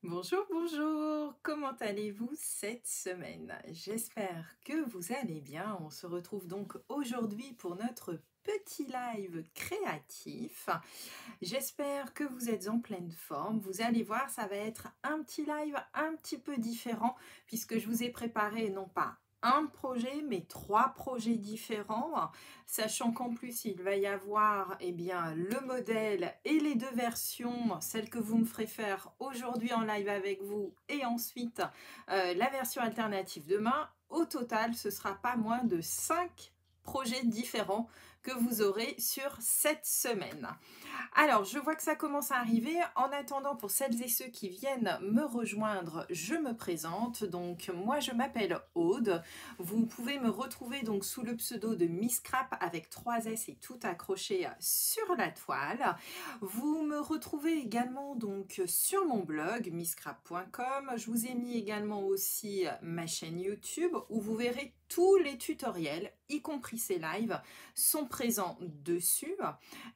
Bonjour, bonjour, comment allez-vous cette semaine? J'espère que vous allez bien. On se retrouve donc aujourd'hui pour notre petit live créatif. J'espère que vous êtes en pleine forme. Vous allez voir, ça va être un petit live un petit peu différent puisque je vous ai préparé non pas un projet, mais trois projets différents, sachant qu'en plus il va y avoir le modèle et les deux versions, celle que vous me ferez faire aujourd'hui en live avec vous et ensuite la version alternative demain. Au total, ce sera pas moins de 5 projets différents que vous aurez sur cette semaine. Alors, je vois que ça commence à arriver. En attendant, pour celles et ceux qui viennent me rejoindre, je me présente. Donc, moi, je m'appelle Aude. Vous pouvez me retrouver donc sous le pseudo de Miss Crap avec 3 S et tout accroché sur la toile. Vous me retrouvez également donc sur mon blog misscrap.com. Je vous ai mis également aussi ma chaîne YouTube où vous verrez tous les tutoriels, y compris ces lives, sont présents dessus.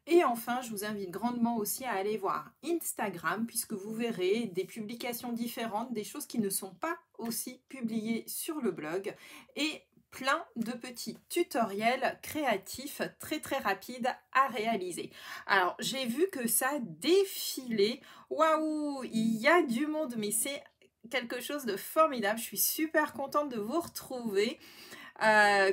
Et enfin, je vous invite grandement aussi à aller voir Instagram puisque vous verrez des publications différentes, des choses qui ne sont pas aussi publiées sur le blog et plein de petits tutoriels créatifs très très rapides à réaliser. Alors, j'ai vu que ça défilait. Waouh, il y a du monde, mais c'est quelque chose de formidable. Je suis super contente de vous retrouver.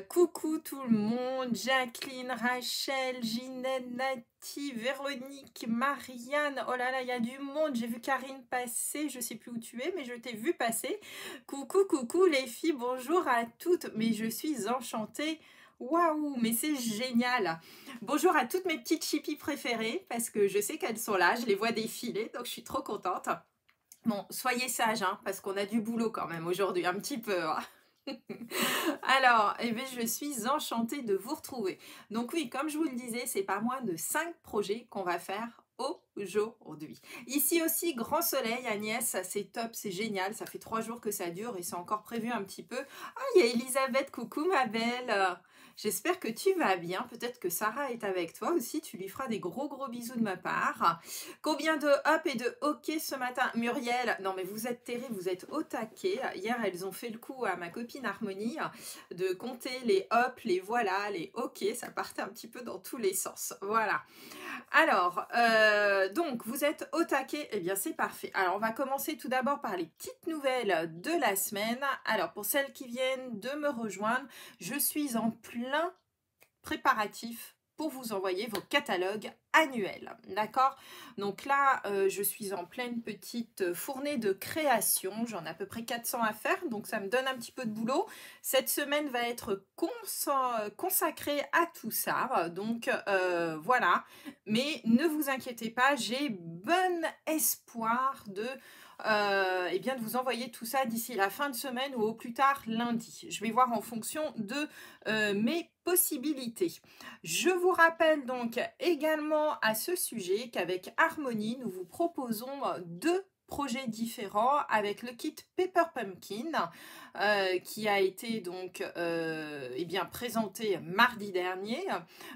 Coucou tout le monde, Jacqueline, Rachel, Ginette, Nati, Véronique, Marianne, oh là là, il y a du monde, j'ai vu Karine passer, je sais plus où tu es, mais je t'ai vu passer. Coucou, coucou les filles, bonjour à toutes, mais je suis enchantée. Waouh, mais c'est génial! Bonjour à toutes mes petites chippies préférées, parce que je sais qu'elles sont là, je les vois défiler, donc je suis trop contente. Bon, soyez sages, hein, parce qu'on a du boulot quand même aujourd'hui, un petit peu, hein. Alors, je suis enchantée de vous retrouver. Donc oui, comme je vous le disais, c'est pas moins de 5 projets qu'on va faire aujourd'hui. Ici aussi, grand soleil, Agnès, c'est top, c'est génial. Ça fait 3 jours que ça dure et c'est encore prévu un petit peu. Ah, il y a Elisabeth, coucou ma belle. J'espère que tu vas bien. Peut-être que Sarah est avec toi aussi. Tu lui feras des gros gros bisous de ma part. Combien de hop et de ok ce matin? Muriel, non mais vous êtes terrible, vous êtes au taquet. Hier, elles ont fait le coup à ma copine Harmonie de compter les hop, les voilà, les ok. Ça partait un petit peu dans tous les sens. Voilà. Alors, donc, vous êtes au taquet, eh bien c'est parfait. Alors, on va commencer tout d'abord par les petites nouvelles de la semaine. Alors, pour celles qui viennent de me rejoindre, je suis en plein préparatif pour vous envoyer vos catalogues annuels, d'accord? Donc là, je suis en pleine petite fournée de création, j'en ai à peu près 400 à faire, donc ça me donne un petit peu de boulot. Cette semaine va être consacrée à tout ça, donc voilà. Mais ne vous inquiétez pas, j'ai bon espoir de de vous envoyer tout ça d'ici la fin de semaine ou au plus tard lundi. Je vais voir en fonction de mes possibilités. Je vous rappelle donc également à ce sujet qu'avec Harmonie, nous vous proposons deux projets différents avec le kit Pepper Pumpkin qui a été donc présenté mardi dernier.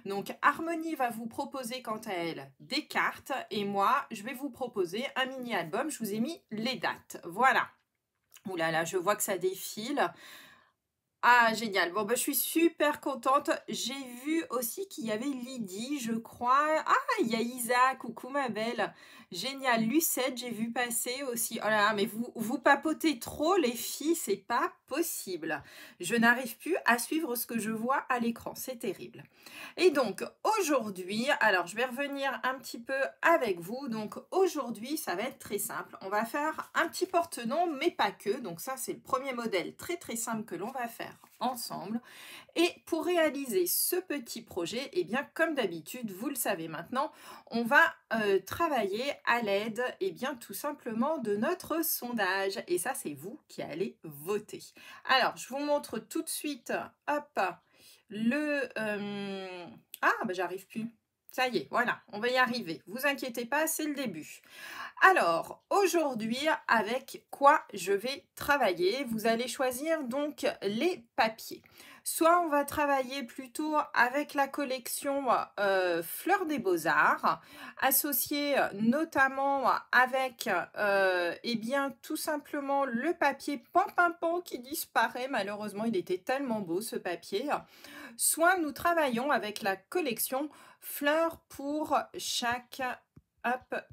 Donc Harmonie va vous proposer quant à elle des cartes et moi je vais vous proposer un mini album. Je vous ai mis les dates. Voilà. Ouh là là, je vois que ça défile. Ah, génial. Bon, bah, je suis super contente. J'ai vu aussi qu'il y avait Lydie, je crois. Ah, il y a Isa. Coucou, ma belle. Génial. Lucette, j'ai vu passer aussi. Oh là là, mais vous papotez trop, les filles. C'est pas possible. Je n'arrive plus à suivre ce que je vois à l'écran. C'est terrible. Et donc, aujourd'hui, alors, je vais revenir un petit peu avec vous. Donc, aujourd'hui, ça va être très simple. On va faire un petit porte-nom, mais pas que. Donc, ça, c'est le premier modèle très, très simple que l'on va faire ensemble. Et pour réaliser ce petit projet, eh bien, comme d'habitude, vous le savez maintenant, on va travailler à l'aide, tout simplement de notre sondage. Et ça, c'est vous qui allez voter. Alors, je vous montre tout de suite, hop, le... Ah, bah, j'arrive plus. Ça y est, voilà, on va y arriver. Vous inquiétez pas, c'est le début. Alors, aujourd'hui, avec quoi je vais travailler? Vous allez choisir donc les papiers. Soit on va travailler plutôt avec la collection Fleurs des Beaux-Arts, associée notamment avec eh bien, tout simplement le papier Pan qui disparaît. Malheureusement, il était tellement beau ce papier. Soit nous travaillons avec la collection Fleurs pour chaque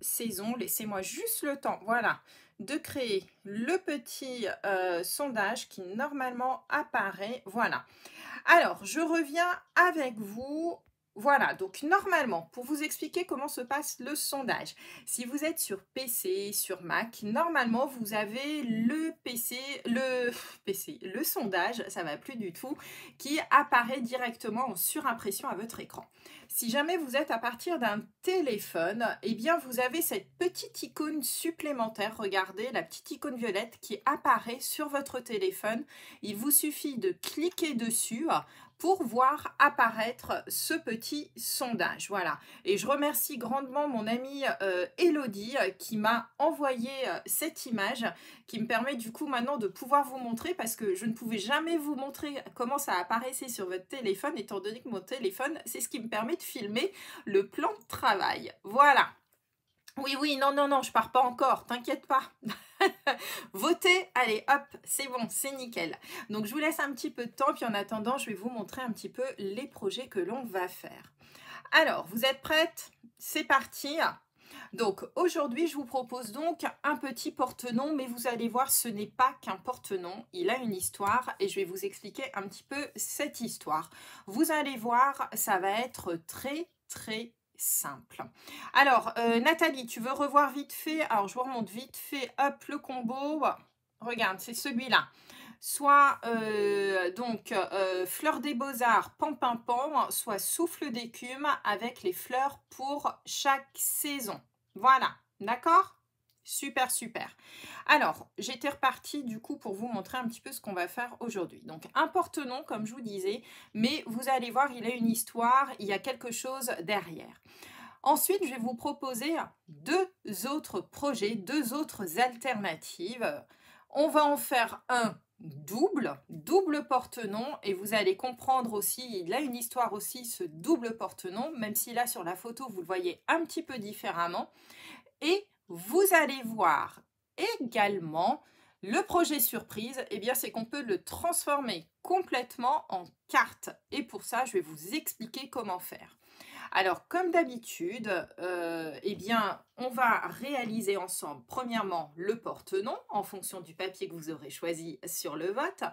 saison. Laissez-moi juste le temps, voilà, de créer le petit sondage qui normalement apparaît. Voilà. Alors, je reviens avec vous. Voilà, donc normalement, pour vous expliquer comment se passe le sondage, si vous êtes sur PC, sur Mac, normalement, vous avez le sondage, ça va plus du tout, qui apparaît directement en surimpression à votre écran. Si jamais vous êtes à partir d'un téléphone, eh bien, vous avez cette petite icône supplémentaire, regardez, la petite icône violette qui apparaît sur votre téléphone. Il vous suffit de cliquer dessus pour voir apparaître ce petit sondage. Voilà. Et je remercie grandement mon amie Elodie qui m'a envoyé cette image qui me permet du coup maintenant de pouvoir vous montrer parce que je ne pouvais jamais vous montrer comment ça apparaissait sur votre téléphone étant donné que mon téléphone, c'est ce qui me permet de filmer le plan de travail. Voilà. Oui, oui, non, non, non, je pars pas encore, t'inquiète pas. Votez, allez, hop, c'est bon, c'est nickel. Donc, je vous laisse un petit peu de temps, puis en attendant, je vais vous montrer un petit peu les projets que l'on va faire. Alors, vous êtes prêtes? C'est parti. Donc, aujourd'hui, je vous propose donc un petit porte-nom, mais vous allez voir, ce n'est pas qu'un porte-nom, il a une histoire et je vais vous expliquer un petit peu cette histoire. Vous allez voir, ça va être très, très simple. Alors, Nathalie, tu veux revoir vite fait? Alors, je vous remonte vite fait, hop, le combo. Regarde, c'est celui-là. Soit Fleurs des Beaux-Arts, Pan, soit Souffle d'écume avec les fleurs pour chaque saison. Voilà, d'accord? Super, super. Alors, j'étais repartie du coup pour vous montrer un petit peu ce qu'on va faire aujourd'hui. Donc, un porte-nom, comme je vous disais, mais vous allez voir, il a une histoire, il y a quelque chose derrière. Ensuite, je vais vous proposer deux autres projets, deux autres alternatives. On va en faire un double porte-nom, et vous allez comprendre aussi, il a une histoire aussi, ce double porte-nom, même si là sur la photo, vous le voyez un petit peu différemment. Et vous allez voir également le projet surprise, eh bien c'est qu'on peut le transformer complètement en carte. Et pour ça, je vais vous expliquer comment faire. Alors, comme d'habitude, eh bien, on va réaliser ensemble, premièrement, le porte-nom en fonction du papier que vous aurez choisi sur le vote.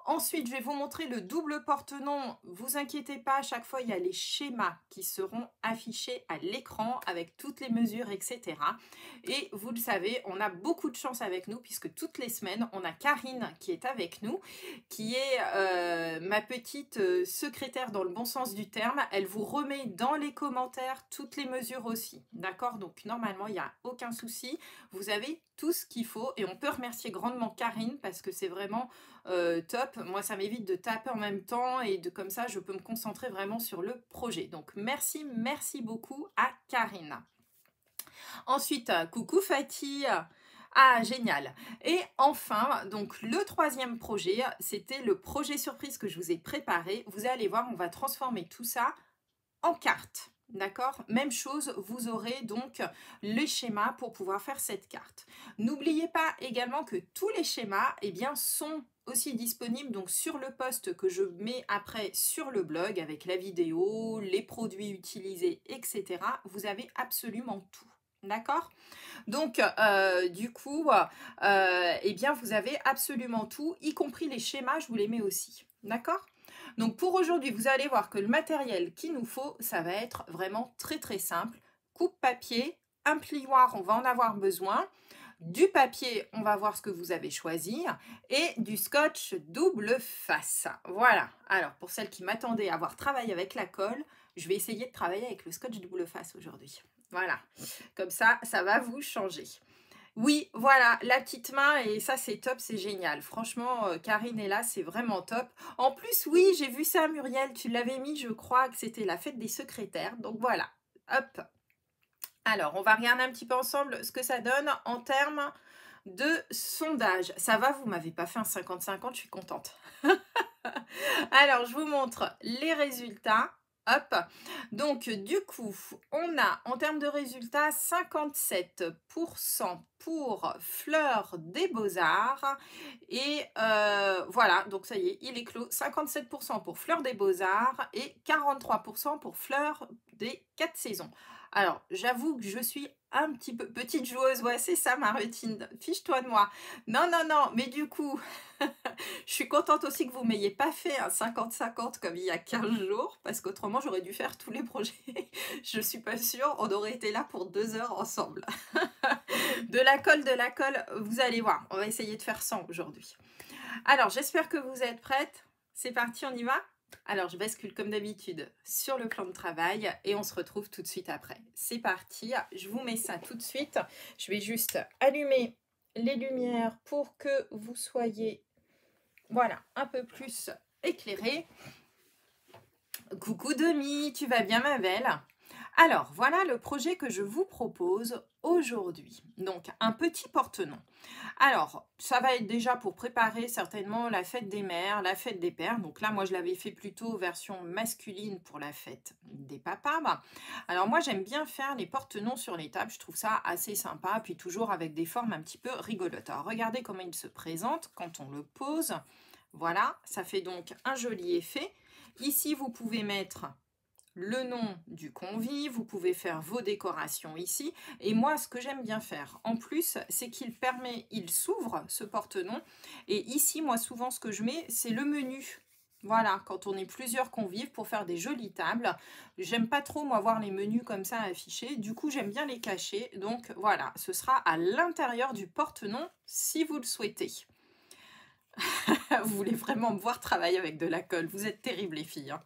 Ensuite, je vais vous montrer le double porte-nom. Vous inquiétez pas, à chaque fois, il y a les schémas qui seront affichés à l'écran avec toutes les mesures, etc. Et vous le savez, on a beaucoup de chance avec nous puisque toutes les semaines, on a Karine qui est avec nous, qui est ma petite secrétaire dans le bon sens du terme. Elle vous remet dans les commentaires toutes les mesures aussi. D'accord? Donc, normalement, il n'y a aucun souci. Vous avez tout ce qu'il faut et on peut remercier grandement Karine parce que c'est vraiment top. Moi, ça m'évite de taper en même temps et comme ça, je peux me concentrer vraiment sur le projet. Donc, merci beaucoup à Karine. Ensuite, coucou Fatih. Ah, génial. Et enfin, donc le troisième projet, c'était le projet surprise que je vous ai préparé. Vous allez voir, on va transformer tout ça en carte. D'accord? Même chose, vous aurez donc les schémas pour pouvoir faire cette carte. N'oubliez pas également que tous les schémas eh bien, sont aussi disponibles donc, sur le post que je mets après sur le blog avec la vidéo, les produits utilisés, etc. Vous avez absolument tout. D'accord? Donc, du coup, eh bien, vous avez absolument tout, y compris les schémas, je vous les mets aussi. D'accord? Donc, pour aujourd'hui, vous allez voir que le matériel qu'il nous faut, ça va être vraiment très, très simple. Coupe papier, un plioir, on va en avoir besoin. Du papier, on va voir ce que vous avez choisi. Et du scotch double face. Voilà. Alors, pour celles qui m'attendaient à avoir travaillé avec la colle, je vais essayer de travailler avec le scotch double face aujourd'hui. Voilà, comme ça va vous changer. Oui, voilà, la petite main, et ça c'est top, c'est génial. Franchement, Karine est là, c'est vraiment top. En plus, oui, j'ai vu ça, Muriel, tu l'avais mis, je crois que c'était la fête des secrétaires. Donc voilà, hop. Alors, on va regarder un petit peu ensemble ce que ça donne en termes de sondage. Ça va, vous m'avez pas fait un 50-50, je suis contente. Alors, je vous montre les résultats. Hop. Donc, du coup, on a en termes de résultats 57% pour Fleur des Beaux-Arts. Et voilà, donc ça y est, il est clos. 57% pour Fleur des Beaux-Arts et 43% pour Fleur des 4 saisons. Alors, j'avoue que je suis un petit peu petite joueuse. Ouais, c'est ça ma routine. Fiche-toi de moi. Non, non, non, mais du coup, je suis contente aussi que vous m'ayez pas fait un 50-50 comme il y a 15 jours, parce qu'autrement j'aurais dû faire tous les projets. Je suis pas sûre, on aurait été là pour 2 heures ensemble. De la colle, vous allez voir. On va essayer de faire 100 aujourd'hui. Alors, j'espère que vous êtes prêtes. C'est parti, on y va? Alors, je bascule comme d'habitude sur le plan de travail et on se retrouve tout de suite après. C'est parti, je vous mets ça tout de suite. Je vais juste allumer les lumières pour que vous soyez, voilà, un peu plus éclairé. Coucou Demi, tu vas bien ma belle? Alors, voilà le projet que je vous propose aujourd'hui. Donc, un petit porte-nom. Alors, ça va être déjà pour préparer certainement la fête des mères, la fête des pères. Donc là, moi, je l'avais fait plutôt version masculine pour la fête des papas. Alors moi, j'aime bien faire les porte-noms sur les tables. Je trouve ça assez sympa. Puis toujours avec des formes un petit peu rigolotes. Alors, regardez comment il se présente quand on le pose. Voilà, ça fait donc un joli effet. Ici, vous pouvez mettre le nom du convive, vous pouvez faire vos décorations ici. Et moi, ce que j'aime bien faire, en plus, c'est qu'il permet, il s'ouvre, ce porte-nom. Et ici, moi, souvent, ce que je mets, c'est le menu. Voilà, quand on est plusieurs convives pour faire des jolies tables. J'aime pas trop, moi, voir les menus comme ça affichés. Du coup, j'aime bien les cacher. Donc, voilà, ce sera à l'intérieur du porte-nom si vous le souhaitez. Vous voulez vraiment me voir travailler avec de la colle. Vous êtes terribles, les filles, hein.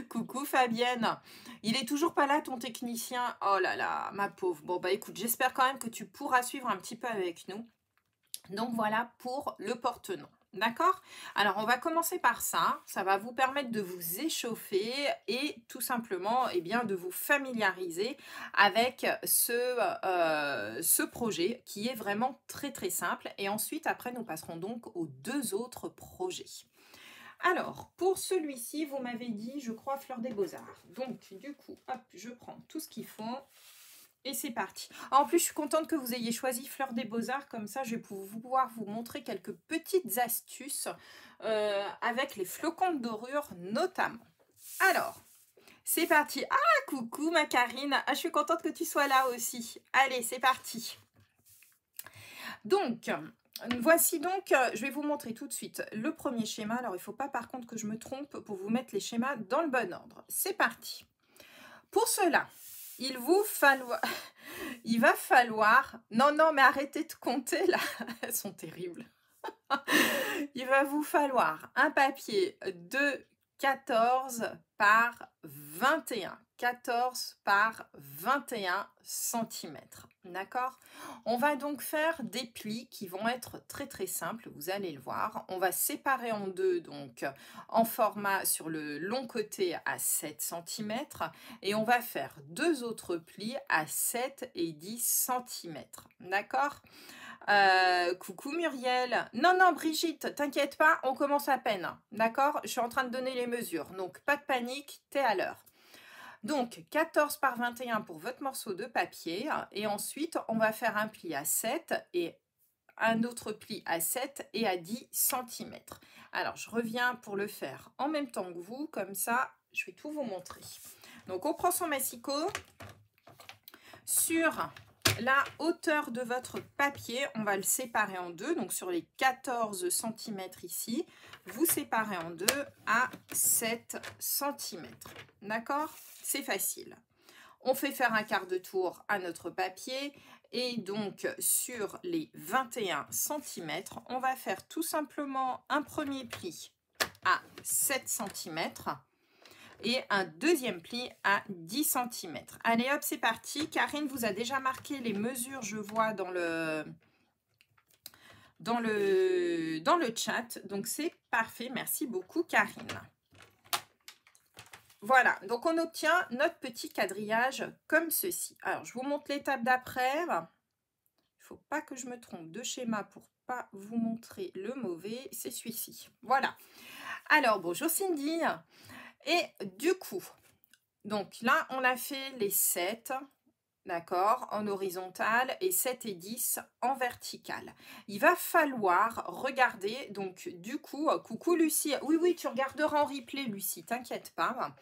Coucou Fabienne, il est toujours pas là ton technicien? Oh là là, ma pauvre. Bon bah écoute, j'espère quand même que tu pourras suivre un petit peu avec nous. Donc voilà pour le porte-nom. D'accord? Alors on va commencer par ça. Ça va vous permettre de vous échauffer et tout simplement eh bien, de vous familiariser avec ce projet qui est vraiment très très simple. Et ensuite après nous passerons donc aux 2 autres projets. Alors, pour celui-ci, vous m'avez dit, je crois, Fleur des Beaux-Arts. Donc, du coup, hop, je prends tout ce qu'il faut. Et c'est parti. En plus, je suis contente que vous ayez choisi Fleur des Beaux-Arts. Comme ça, je vais pouvoir vous montrer quelques petites astuces avec les flocons de dorure notamment. Alors, c'est parti. Ah, coucou ma Karine. Ah, je suis contente que tu sois là aussi. Allez, c'est parti. Donc, voici donc, je vais vous montrer tout de suite le premier schéma. Alors, il ne faut pas par contre que je me trompe pour vous mettre les schémas dans le bon ordre. C'est parti. Pour cela, il va falloir... Non, non, mais arrêtez de compter là. Elles sont terribles. Il va vous falloir un papier de 14 par 21. 14 par 21 cm. D'accord? On va donc faire des plis qui vont être très très simples, vous allez le voir. On va séparer en deux, donc en format sur le long côté à 7 cm et on va faire 2 autres plis à 7 et 10 cm. D'accord? Coucou Muriel. Non, non, Brigitte, t'inquiète pas, on commence à peine. D'accord? Je suis en train de donner les mesures. Donc, pas de panique, t'es à l'heure. Donc, 14 par 21 pour votre morceau de papier. Et ensuite, on va faire un pli à 7 et un autre pli à 7 et à 10 cm. Alors, je reviens pour le faire en même temps que vous. Comme ça, je vais tout vous montrer. Donc, on prend son massicot. Sur la hauteur de votre papier, on va le séparer en deux. Donc, sur les 14 cm ici, vous séparez en deux à 7 cm. D'accord? C'est facile. On fait faire un quart de tour à notre papier et donc sur les 21 cm, on va faire tout simplement un premier pli à 7 cm et un deuxième pli à 10 cm. Allez hop, c'est parti. Karine vous a déjà marqué les mesures, je vois dans le chat. Donc c'est parfait. Merci beaucoup Karine. Voilà, donc on obtient notre petit quadrillage comme ceci. Alors, je vous montre l'étape d'après. Il ne faut pas que je me trompe de schéma pour pas vous montrer le mauvais, c'est celui-ci. Voilà. Alors, bonjour Cindy. Et du coup, donc là, on a fait les 7, d'accord, en horizontal et 7 et 10 en vertical. Il va falloir regarder, donc du coup, coucou Lucie. Oui, oui, tu regarderas en replay, Lucie, t'inquiète pas.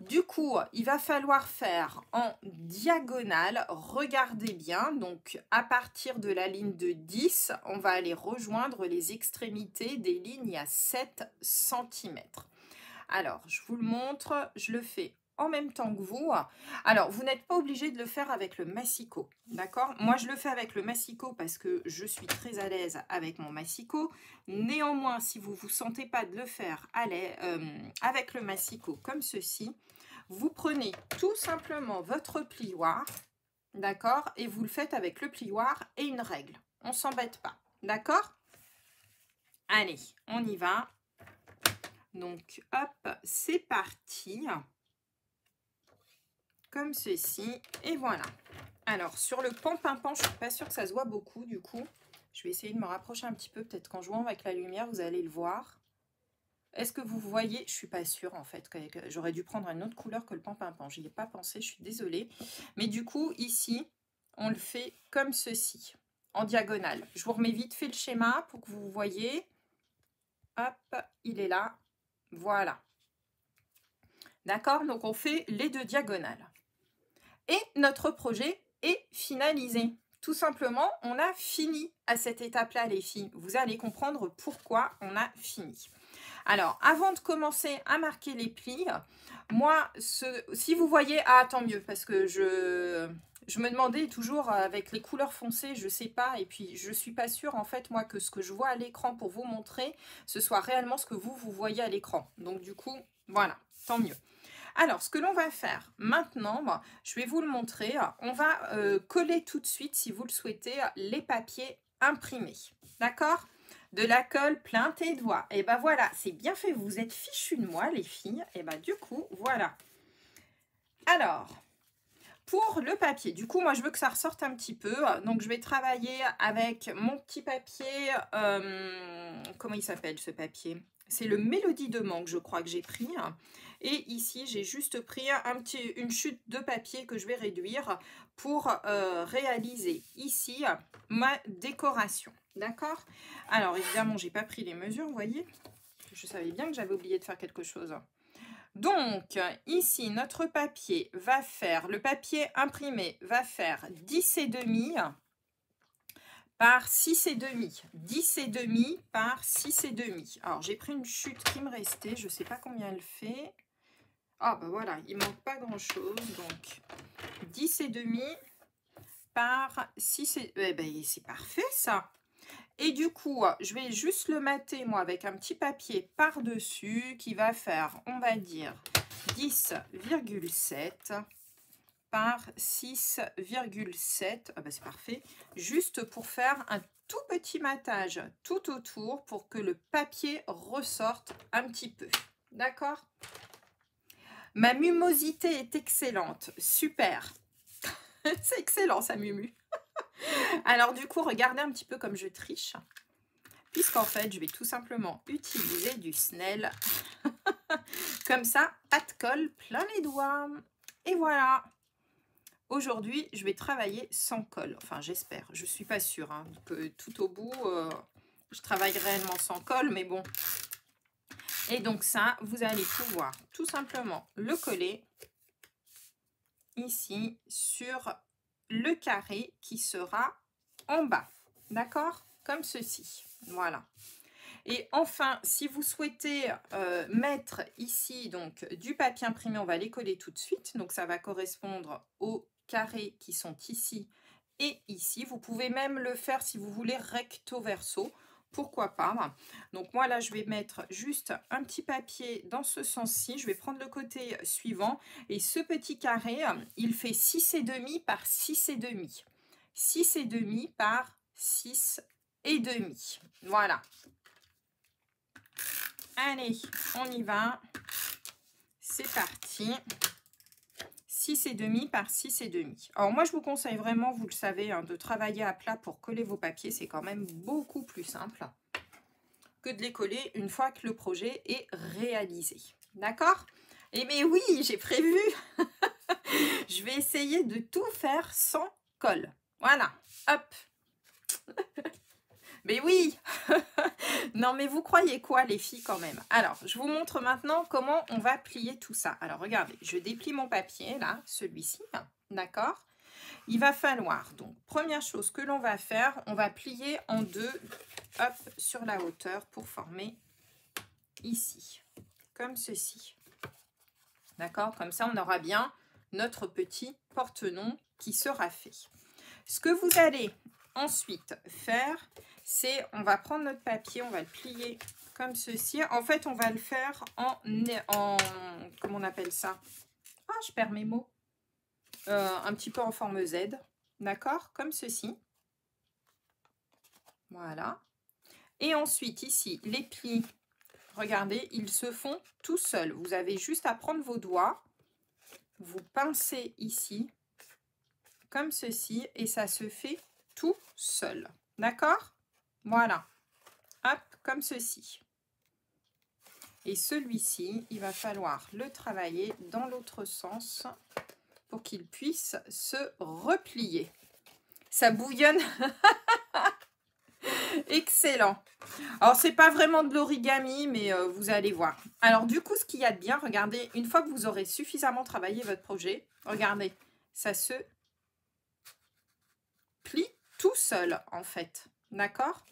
Du coup, il va falloir faire en diagonale, regardez bien, donc à partir de la ligne de 10, on va aller rejoindre les extrémités des lignes à 7 cm. Alors, je vous le montre, je le fais en même temps que vous. Alors, vous n'êtes pas obligé de le faire avec le massicot, d'accord? Moi, je le fais avec le massicot parce que je suis très à l'aise avec mon massicot. Néanmoins, si vous ne vous sentez pas de le faire avec le massicot comme ceci, vous prenez tout simplement votre plioir, d'accord? Et vous le faites avec le plioir et une règle. On ne s'embête pas, d'accord? Allez, on y va. Donc, hop, c'est parti. Comme ceci. Et voilà. Alors, sur le pan-pimpant, je ne suis pas sûre que ça se voit beaucoup, du coup. Je vais essayer de me rapprocher un petit peu. Peut-être qu'en jouant avec la lumière, vous allez le voir. Est-ce que vous voyez? Je ne suis pas sûre, en fait. J'aurais dû prendre une autre couleur que le pan-pimpant. Je n'y ai pas pensé, je suis désolée. Mais du coup, ici, on le fait comme ceci, en diagonale. Je vous remets vite fait le schéma pour que vous voyez. Hop, il est là. Voilà. D'accord? Donc, on fait les deux diagonales. Et notre projet est finalisé. Tout simplement, on a fini à cette étape-là, les filles. Vous allez comprendre pourquoi on a fini. Alors, avant de commencer à marquer les plis, moi, si vous voyez... Ah, tant mieux, parce que je me demandais toujours avec les couleurs foncées, je ne sais pas, et puis je ne suis pas sûre, en fait, moi, que ce que je vois à l'écran pour vous montrer, ce soit réellement ce que vous voyez à l'écran. Donc, du coup, voilà, tant mieux. Alors, ce que l'on va faire maintenant, je vais vous le montrer. On va coller tout de suite, si vous le souhaitez, les papiers imprimés. D'accord? De la colle plein tes doigts. Et ben voilà, c'est bien fait. Vous êtes fichus de moi, les filles. Et ben du coup, voilà. Alors, pour le papier, du coup, moi, je veux que ça ressorte un petit peu. Donc, je vais travailler avec mon petit papier. Comment il s'appelle, ce papier? C'est le Mélodie de mangue, je crois que j'ai pris. Et ici, j'ai juste pris une chute de papier que je vais réduire pour réaliser ici ma décoration. D'accord? Alors, évidemment, j'ai pas pris les mesures, vous voyez? Je savais bien que j'avais oublié de faire quelque chose. Donc, ici, notre papier va faire, le papier imprimé va faire 10,5 par 6,5. 10,5 par 6,5. Alors, j'ai pris une chute qui me restait. Je ne sais pas combien elle fait. Ah, ben voilà, il ne manque pas grand-chose. Donc, 10,5 par 6. Eh ben, c'est parfait, ça. Et du coup, je vais juste le mater, moi, avec un petit papier par-dessus qui va faire, on va dire, 10,7 par 6,7. Ah ben, c'est parfait. Juste pour faire un tout petit matage tout autour pour que le papier ressorte un petit peu. D'accord? Ma mumosité est excellente. Super. C'est excellent, ça, Mumu. Alors, du coup, regardez un petit peu comme je triche. Puisqu'en fait, je vais tout simplement utiliser du Snell. Comme ça, pas de colle plein les doigts. Et voilà. Aujourd'hui, je vais travailler sans colle. Enfin, j'espère. Je ne suis pas sûre. Hein, que tout au bout, je travaille réellement sans colle. Mais bon. Et donc ça, vous allez pouvoir tout simplement le coller ici sur le carré qui sera en bas. D'accord? Comme ceci. Voilà. Et enfin, si vous souhaitez mettre ici donc du papier imprimé, on va les coller tout de suite. Donc ça va correspondre aux carrés qui sont ici et ici. Vous pouvez même le faire si vous voulez recto verso. Pourquoi pas? Donc moi là, je vais mettre juste un petit papier dans ce sens-ci. Je vais prendre le côté suivant. Et ce petit carré, il fait 6,5 par 6,5. 6,5 par 6,5. Voilà. Allez, on y va. C'est parti. 6,5 par 6,5. Alors moi, je vous conseille vraiment, vous le savez, hein, de travailler à plat pour coller vos papiers. C'est quand même beaucoup plus simple que de les coller une fois que le projet est réalisé. D'accord? Et mais oui, j'ai prévu. Je vais essayer de tout faire sans colle. Voilà. Hop. Mais oui. Non, mais vous croyez quoi, les filles, quand même? Alors, je vous montre maintenant comment on va plier tout ça. Alors, regardez, je déplie mon papier, là, celui-ci. D'accord? Il va falloir, donc, première chose que l'on va faire, on va plier en deux, hop, sur la hauteur pour former ici, comme ceci. D'accord? Comme ça, on aura bien notre petit porte-nom qui sera fait. Ce que vous allez ensuite faire, c'est, on va prendre notre papier, on va le plier comme ceci. En fait, on va le faire en comment on appelle ça? Ah, je perds mes mots. Un petit peu en forme Z, d'accord? Comme ceci. Voilà. Et ensuite, ici, les plis, regardez, ils se font tout seuls. Vous avez juste à prendre vos doigts, vous pincez ici, comme ceci, et ça se fait tout seul. D'accord? Voilà. Hop, comme ceci. Et celui-ci, il va falloir le travailler dans l'autre sens pour qu'il puisse se replier. Ça bouillonne. Excellent. Alors, c'est pas vraiment de l'origami, mais vous allez voir. Alors, du coup, ce qu'il y a de bien, regardez, une fois que vous aurez suffisamment travaillé votre projet, regardez, ça se plie tout seul, en fait. D'accord?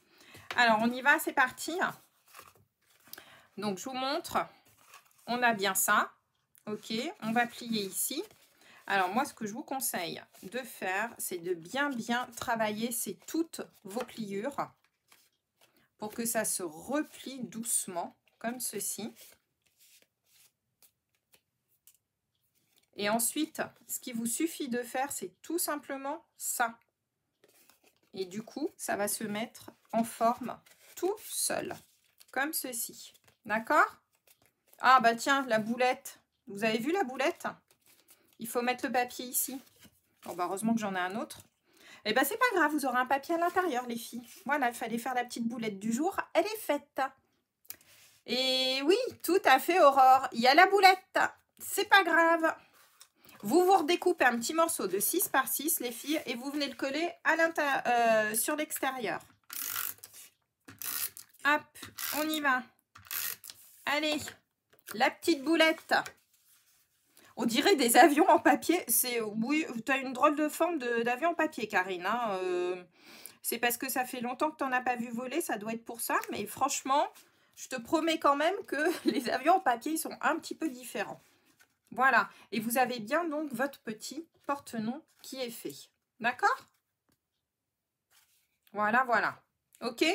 Alors, on y va, c'est parti. Donc, je vous montre. On a bien ça. Ok, on va plier ici. Alors, moi, ce que je vous conseille de faire, c'est de bien travailler toutes vos pliures pour que ça se replie doucement, comme ceci. Et ensuite, ce qu'il vous suffit de faire, c'est tout simplement ça. Et du coup, ça va se mettre en forme tout seul, comme ceci. D'accord? Ah bah tiens, la boulette. Vous avez vu la boulette? Il faut mettre le papier ici. Bon bah heureusement que j'en ai un autre. Et bah c'est pas grave, vous aurez un papier à l'intérieur, les filles. Voilà, il fallait faire la petite boulette du jour. Elle est faite. Et oui, tout à fait, Aurore. Il y a la boulette. C'est pas grave. Vous redécoupez un petit morceau de 6 par 6, les filles, et vous venez le coller à sur l'extérieur. Hop, on y va. Allez, la petite boulette. On dirait des avions en papier. Oui, tu as une drôle de forme d'avion en papier, Karine. Hein. C'est parce que ça fait longtemps que tu n'en as pas vu voler. Ça doit être pour ça. Mais franchement, je te promets quand même que les avions en papier ils sont un petit peu différents. Voilà. Et vous avez bien donc votre petit porte-nom qui est fait. D'accord? Voilà, voilà. OK?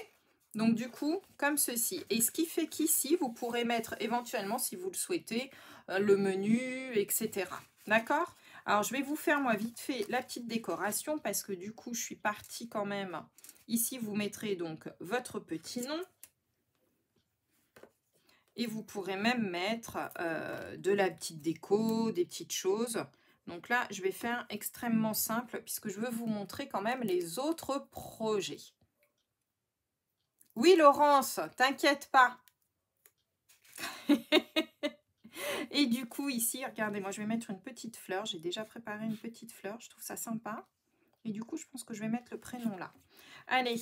Donc du coup, comme ceci. Et ce qui fait qu'ici, vous pourrez mettre éventuellement, si vous le souhaitez, le menu, etc. D'accord? Alors, je vais vous faire, moi, vite fait, la petite décoration parce que du coup, je suis partie quand même. Ici, vous mettrez donc votre petit nom. Et vous pourrez même mettre de la petite déco, des petites choses. Donc là, je vais faire extrêmement simple puisque je veux vous montrer quand même les autres projets. Oui, Laurence, t'inquiète pas. Et du coup, ici, regardez, moi, je vais mettre une petite fleur. J'ai déjà préparé une petite fleur. Je trouve ça sympa. Et du coup, je pense que je vais mettre le prénom là. Allez.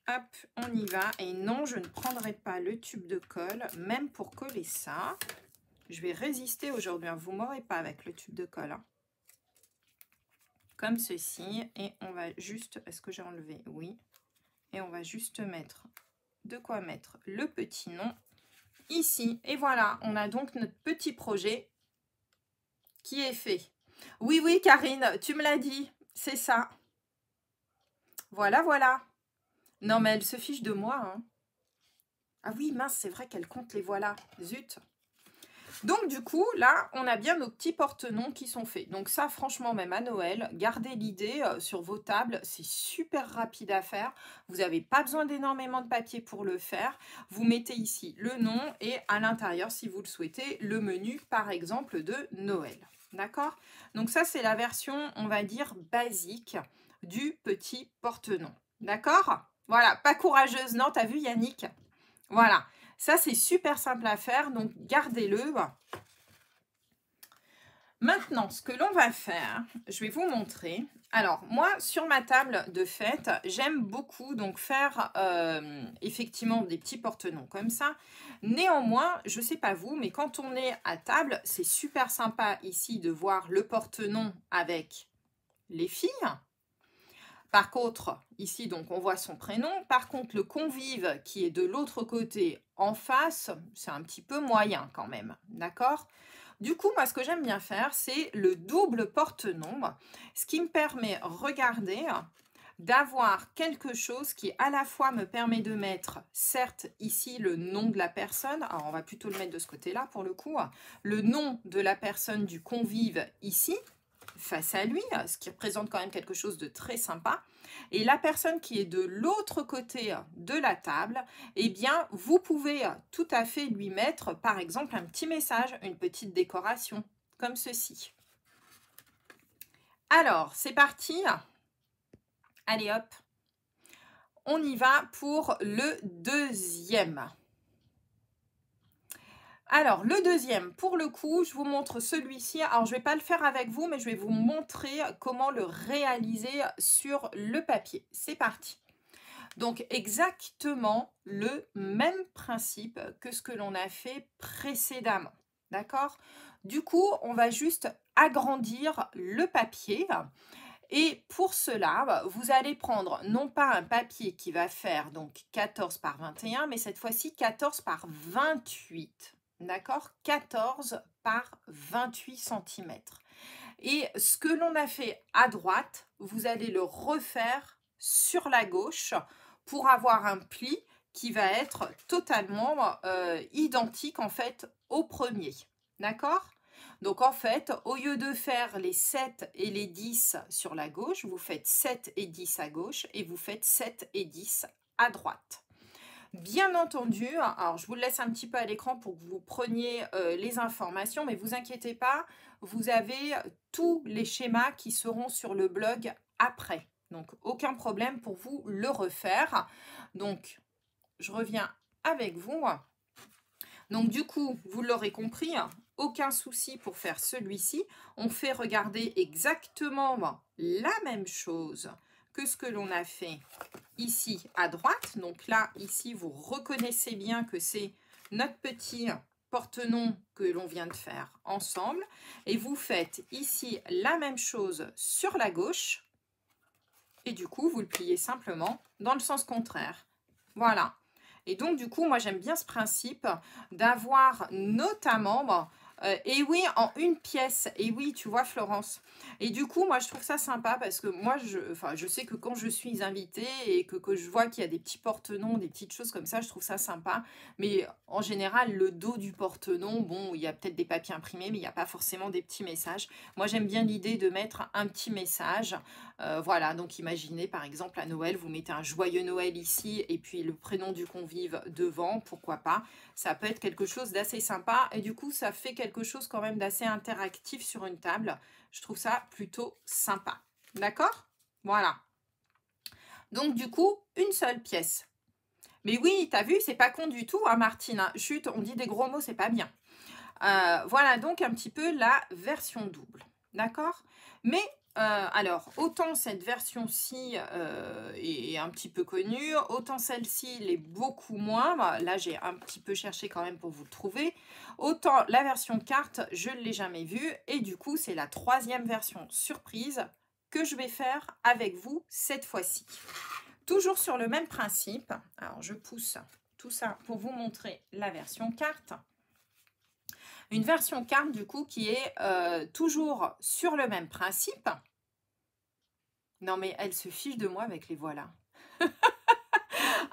Hop, on y va. Et non, je ne prendrai pas le tube de colle, même pour coller ça. Je vais résister aujourd'hui. Hein. Vous ne m'aurez pas avec le tube de colle. Hein. Comme ceci. Et on va juste... Est-ce que j'ai enlevé? Oui. Et on va juste mettre de quoi mettre le petit nom ici. Et voilà, on a donc notre petit projet qui est fait. Oui, oui, Karine, tu me l'as dit. C'est ça. Voilà, voilà. Non, mais elle se fiche de moi. Hein. Ah oui, mince, c'est vrai qu'elle compte les voilà. Zut. Donc du coup, là, on a bien nos petits porte-noms qui sont faits. Donc ça, franchement, même à Noël, gardez l'idée sur vos tables. C'est super rapide à faire. Vous n'avez pas besoin d'énormément de papier pour le faire. Vous mettez ici le nom et à l'intérieur, si vous le souhaitez, le menu, par exemple, de Noël. D'accord? Donc ça, c'est la version, on va dire, basique du petit porte-nom. D'accord? Voilà, pas courageuse, non? T'as vu, Yannick? Voilà. Ça, c'est super simple à faire, donc gardez-le. Maintenant, ce que l'on va faire, je vais vous montrer. Alors, moi, sur ma table de fête, j'aime beaucoup donc faire effectivement des petits porte-noms comme ça. Néanmoins, je ne sais pas vous, mais quand on est à table, c'est super sympa ici de voir le porte-nom avec les filles. Par contre, ici, donc, on voit son prénom. Par contre, le convive qui est de l'autre côté en face, c'est un petit peu moyen quand même. D'accord? Du coup, moi, ce que j'aime bien faire, c'est le double porte-nom. Ce qui me permet, regardez, d'avoir quelque chose qui à la fois me permet de mettre, certes, ici, le nom de la personne. Alors, on va plutôt le mettre de ce côté-là, pour le coup. Le nom de la personne du convive ici, face à lui, ce qui représente quand même quelque chose de très sympa. Et la personne qui est de l'autre côté de la table, eh bien, vous pouvez tout à fait lui mettre, par exemple, un petit message, une petite décoration, comme ceci. Alors, c'est parti. Allez, hop. On y va pour le deuxième. Alors, le deuxième, pour le coup, je vous montre celui-ci. Alors, je ne vais pas le faire avec vous, mais je vais vous montrer comment le réaliser sur le papier. C'est parti. Donc, exactement le même principe que ce que l'on a fait précédemment. D'accord? Du coup, on va juste agrandir le papier. Et pour cela, vous allez prendre non pas un papier qui va faire donc 14 par 21, mais cette fois-ci 14 par 28. D'accord? 14 par 28 cm. Et ce que l'on a fait à droite, vous allez le refaire sur la gauche pour avoir un pli qui va être totalement identique en fait au premier. D'accord? Donc en fait, au lieu de faire les 7 et les 10 sur la gauche, vous faites 7 et 10 à gauche et vous faites 7 et 10 à droite. Bien entendu, alors je vous le laisse un petit peu à l'écran pour que vous preniez les informations, mais vous inquiétez pas, vous avez tous les schémas qui seront sur le blog après. Donc aucun problème pour vous le refaire. Donc je reviens avec vous. Donc du coup, vous l'aurez compris, aucun souci pour faire celui-ci. On fait regarder exactement la même chose que ce que l'on a fait ici à droite. Donc là, ici, vous reconnaissez bien que c'est notre petit porte-nom que l'on vient de faire ensemble. Et vous faites ici la même chose sur la gauche. Et du coup, vous le pliez simplement dans le sens contraire. Voilà. Et donc, du coup, moi, j'aime bien ce principe d'avoir notamment... et oui, en une pièce. Et oui, tu vois, Florence. Et du coup, moi, je trouve ça sympa parce que moi, je sais que quand je suis invitée et que je vois qu'il y a des petits porte-noms, des petites choses comme ça, je trouve ça sympa. Mais en général, le dos du porte-nom, bon, il y a peut-être des papiers imprimés, mais il n'y a pas forcément des petits messages. Moi, j'aime bien l'idée de mettre un petit message. Voilà, donc imaginez, par exemple, à Noël, vous mettez un joyeux Noël ici et puis le prénom du convive devant, pourquoi pas. Ça peut être quelque chose d'assez sympa et du coup, ça fait quelque chose quand même d'assez interactif sur une table. Je trouve ça plutôt sympa. D'accord? Voilà. Donc, du coup, une seule pièce. Mais oui, t'as vu, c'est pas con du tout, hein, Martine. Hein. Chut, on dit des gros mots, c'est pas bien. Voilà donc un petit peu la version double. D'accord? Mais alors, autant cette version-ci est un petit peu connue, autant celle-ci l'est beaucoup moins. Bah, là, j'ai un petit peu cherché quand même pour vous le trouver. Autant la version carte, je ne l'ai jamais vue. Et du coup, c'est la troisième version surprise que je vais faire avec vous cette fois-ci. Toujours sur le même principe. Alors, je pousse tout ça pour vous montrer la version carte. Une version carte, du coup, qui est toujours sur le même principe. Non, mais elle se fiche de moi avec les voilà.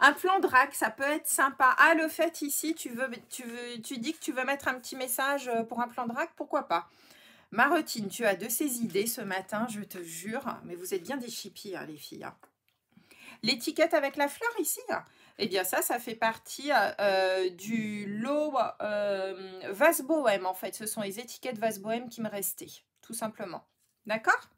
Un plan drac, ça peut être sympa. Ah, le fait ici, tu dis que tu veux mettre un petit message pour un plan drac, pourquoi pas? Marotine, tu as de ces idées ce matin, je te jure. Mais vous êtes bien des chippies, hein, les filles. Hein. L'étiquette avec la fleur ici, eh bien ça fait partie du lot Vase Bohème en fait. Ce sont les étiquettes Vase Bohème qui me restaient, tout simplement. D'accord?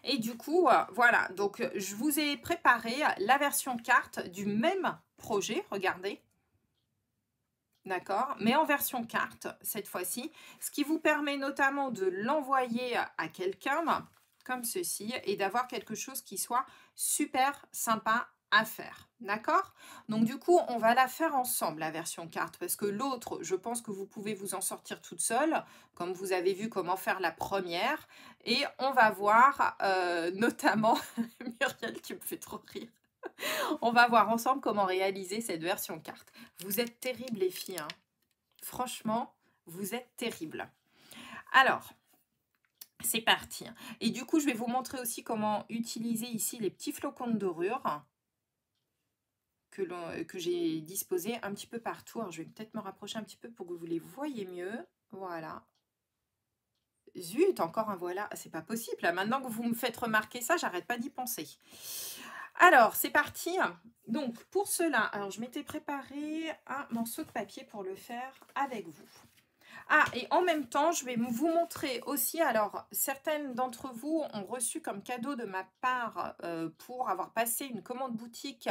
Et du coup, voilà. Donc, je vous ai préparé la version carte du même projet. Regardez. D'accord? Mais en version carte, cette fois-ci. Ce qui vous permet notamment de l'envoyer à quelqu'un comme ceci et d'avoir quelque chose qui soit super sympa à faire. D'accord? Donc du coup, on va la faire ensemble, la version carte, parce que l'autre, je pense que vous pouvez vous en sortir toute seule, comme vous avez vu comment faire la première. Et on va voir notamment, Muriel, tu me fais trop rire. On va voir ensemble comment réaliser cette version carte. Vous êtes terribles les filles. Hein. Franchement, vous êtes terribles. Alors, c'est parti. Et du coup, je vais vous montrer aussi comment utiliser ici les petits flocons de dorure que j'ai disposés un petit peu partout. Alors, je vais peut-être me rapprocher un petit peu pour que vous les voyez mieux. Voilà. Zut, encore un voilà. C'est pas possible. Là, maintenant que vous me faites remarquer ça, j'arrête pas d'y penser. Alors, c'est parti. Donc, pour cela, alors je m'étais préparé un morceau de papier pour le faire avec vous. Ah, et en même temps, je vais vous montrer aussi, alors, certaines d'entre vous ont reçu comme cadeau de ma part pour avoir passé une commande boutique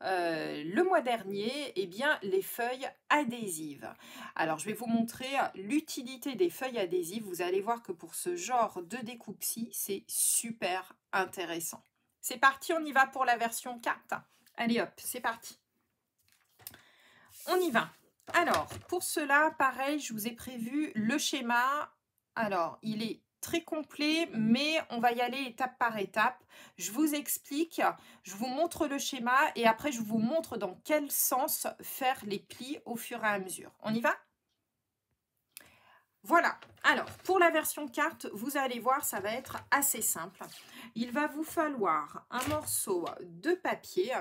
le mois dernier, eh bien, les feuilles adhésives. Alors, je vais vous montrer l'utilité des feuilles adhésives. Vous allez voir que pour ce genre de découpe-ci, c'est super intéressant. C'est parti, on y va pour la version carte. Allez hop, c'est parti. On y va. Alors, pour cela, pareil, je vous ai prévu le schéma. Alors, il est très complet, mais on va y aller étape par étape. Je vous explique, je vous montre le schéma et après, je vous montre dans quel sens faire les plis au fur et à mesure. On y va ? Voilà, alors pour la version carte, vous allez voir, ça va être assez simple. Il va vous falloir un morceau de papier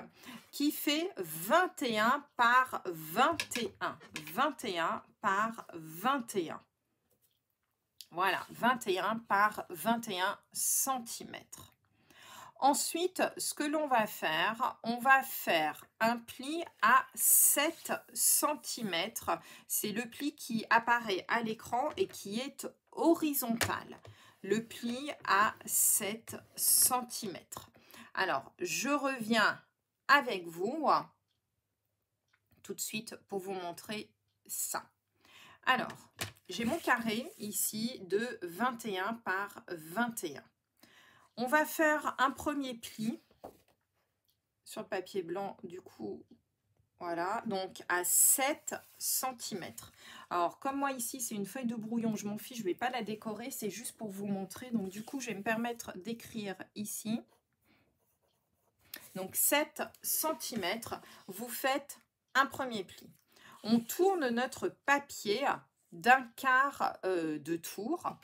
qui fait 21 par 21. 21 par 21. Voilà, 21 par 21 cm. Ensuite, ce que l'on va faire, on va faire un pli à 7 cm. C'est le pli qui apparaît à l'écran et qui est horizontal. Le pli à 7 cm. Alors, je reviens avec vous tout de suite pour vous montrer ça. Alors, j'ai mon carré ici de 21 par 21. On va faire un premier pli sur le papier blanc, du coup, voilà, donc à 7 cm. Alors, comme moi ici, c'est une feuille de brouillon, je m'en fiche, je ne vais pas la décorer, c'est juste pour vous montrer. Donc, du coup, je vais me permettre d'écrire ici. Donc, 7 cm, vous faites un premier pli. On tourne notre papier d'un quart de tour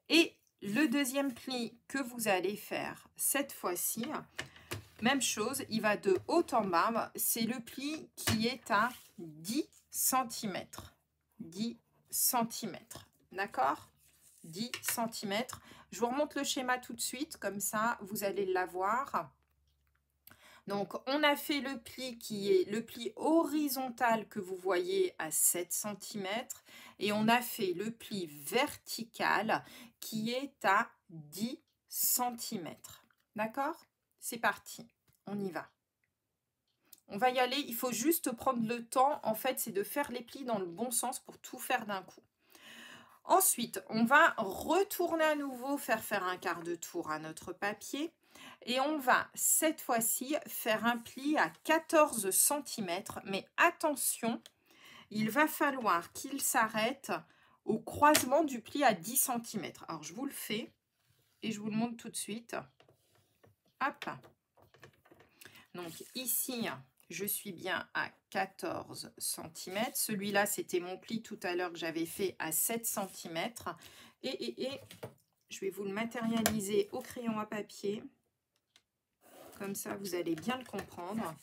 et le deuxième pli que vous allez faire cette fois-ci, même chose, il va de haut en bas. C'est le pli qui est à 10 cm. 10 cm. D'accord? 10 cm. Je vous remonte le schéma tout de suite, comme ça vous allez l'avoir. Donc, on a fait le pli qui est le pli horizontal que vous voyez à 7 cm et on a fait le pli vertical qui est à 10 cm. D'accord? C'est parti, on y va. On va y aller, il faut juste prendre le temps, en fait, c'est de faire les plis dans le bon sens pour tout faire d'un coup. Ensuite, on va retourner à nouveau, faire un quart de tour à notre papier. Et on va cette fois-ci faire un pli à 14 cm. Mais attention, il va falloir qu'il s'arrête au croisement du pli à 10 cm. Alors, je vous le fais et je vous le montre tout de suite. Hop. Donc, ici, je suis bien à 14 cm. Celui-là, c'était mon pli tout à l'heure que j'avais fait à 7 cm. Et je vais vous le matérialiser au crayon à papier. Comme ça, vous allez bien le comprendre.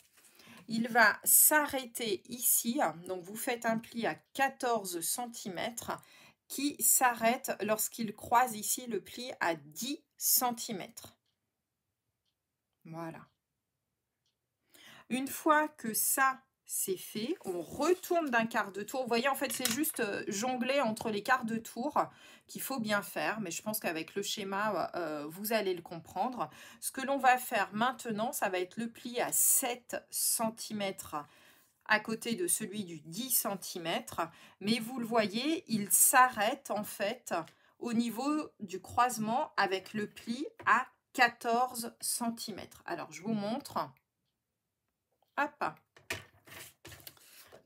Il va s'arrêter ici. Donc, vous faites un pli à 14 cm qui s'arrête lorsqu'il croise ici le pli à 10 cm. Voilà. Une fois que ça, c'est fait, on retourne d'un quart de tour. Vous voyez, en fait, c'est juste jongler entre les quarts de tour qu'il faut bien faire. Mais je pense qu'avec le schéma, vous allez le comprendre. Ce que l'on va faire maintenant, ça va être le pli à 7 cm à côté de celui du 10 cm. Mais vous le voyez, il s'arrête en fait au niveau du croisement avec le pli à 14 cm. Alors, je vous montre. Hop.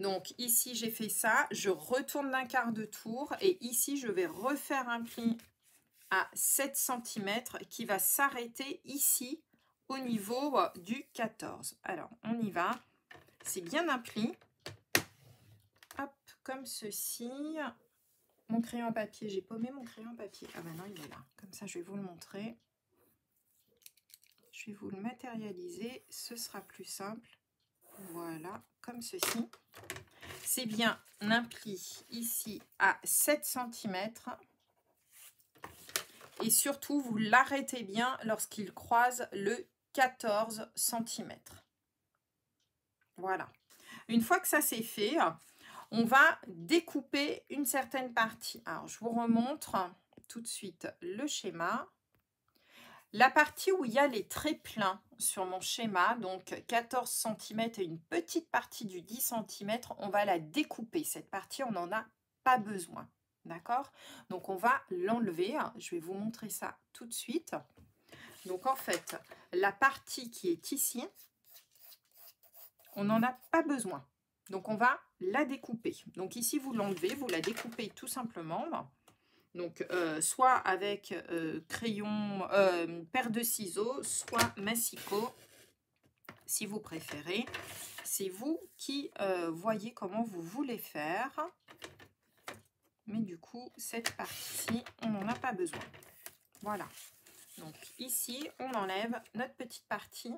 Donc ici, j'ai fait ça. Je retourne d'un quart de tour. Et ici, je vais refaire un pli à 7 cm qui va s'arrêter ici au niveau du 14. Alors, on y va. C'est bien un pli. Hop, comme ceci. Mon crayon à papier. J'ai paumé mon crayon à papier. Ah ben non, il est là. Comme ça, je vais vous le montrer. Je vais vous le matérialiser. Ce sera plus simple. Voilà, comme ceci. C'est bien un pli ici à 7 cm. Et surtout, vous l'arrêtez bien lorsqu'il croise le 14 cm. Voilà. Une fois que ça c'est fait, on va découper une certaine partie. Alors, je vous remontre tout de suite le schéma. La partie où il y a les traits pleins sur mon schéma, donc 14 cm et une petite partie du 10 cm, on va la découper. Cette partie, on n'en a pas besoin. D'accord? Donc, on va l'enlever. Je vais vous montrer ça tout de suite. Donc, en fait, la partie qui est ici, on n'en a pas besoin. Donc, on va la découper. Donc, ici, vous l'enlevez, vous la découpez tout simplement. Donc, soit avec crayon, paire de ciseaux, soit massicot, si vous préférez. C'est vous qui voyez comment vous voulez faire. Mais du coup, cette partie-ci, on n'en a pas besoin. Voilà. Donc, ici, on enlève notre petite partie.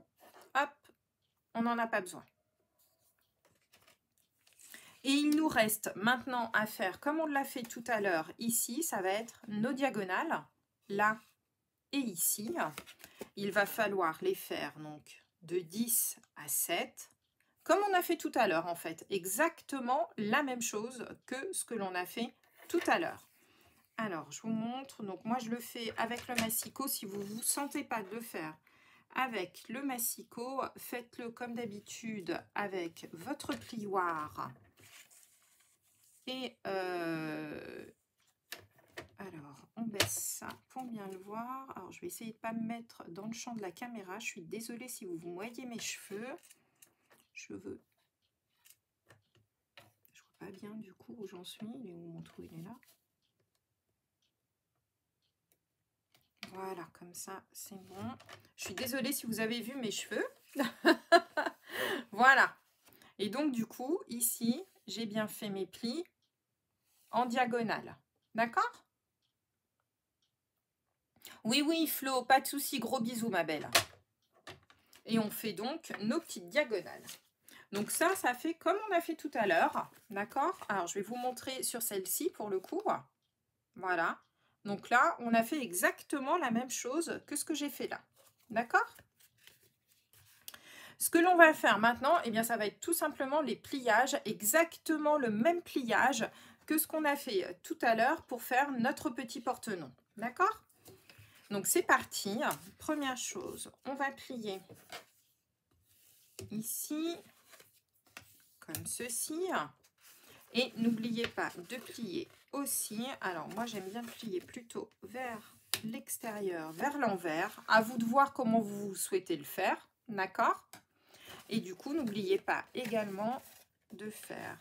Hop, on n'en a pas besoin. Et il nous reste maintenant à faire, comme on l'a fait tout à l'heure, ici, ça va être nos diagonales, là et ici. Il va falloir les faire donc de 10 à 7, comme on a fait tout à l'heure en fait, exactement la même chose que ce que l'on a fait tout à l'heure. Alors, je vous montre, donc moi je le fais avec le massicot. Si vous ne vous sentez pas de le faire avec le massicot, faites-le comme d'habitude avec votre plioir. Et alors, on baisse ça pour bien le voir. Alors, je vais essayer de ne pas me mettre dans le champ de la caméra. Je suis désolée si vous voyez mes cheveux. Je vois pas bien du coup où j'en suis. Il est où mon trou? Il est là. Voilà, comme ça, c'est bon. Je suis désolée si vous avez vu mes cheveux. Voilà. Et donc, du coup, ici, j'ai bien fait mes plis en diagonale. D'accord? Oui, oui, Flo, pas de souci. Gros bisous, ma belle. Et on fait donc nos petites diagonales. Donc ça fait comme on a fait tout à l'heure. D'accord? Alors, je vais vous montrer sur celle-ci pour le coup. Voilà. Donc là, on a fait exactement la même chose que ce que j'ai fait là. D'accord? Ce que l'on va faire maintenant, eh bien, ça va être tout simplement les pliages, exactement le même pliage que ce qu'on a fait tout à l'heure pour faire notre petit porte-nom. D'accord? Donc, c'est parti. Première chose, on va plier ici, comme ceci. Et n'oubliez pas de plier aussi. Alors, moi, j'aime bien plier plutôt vers l'extérieur, vers l'envers. À vous de voir comment vous souhaitez le faire. D'accord? Et du coup, n'oubliez pas également de faire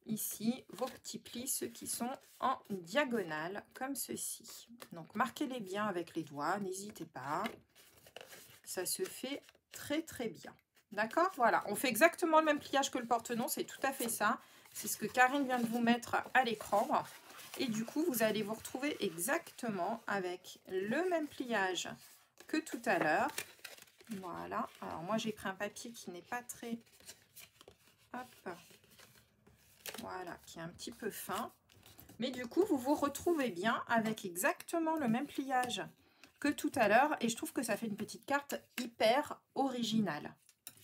ici vos petits plis, ceux qui sont en diagonale, comme ceci. Donc, marquez-les bien avec les doigts, n'hésitez pas. Ça se fait très, très bien. D'accord? Voilà, on fait exactement le même pliage que le porte-nom, c'est tout à fait ça. C'est ce que Karine vient de vous mettre à l'écran. Et du coup, vous allez vous retrouver exactement avec le même pliage que tout à l'heure. Voilà. Alors moi j'ai pris un papier qui n'est pas très... Hop. Voilà, qui est un petit peu fin. Mais du coup, vous vous retrouvez bien avec exactement le même pliage que tout à l'heure. Et je trouve que ça fait une petite carte hyper originale.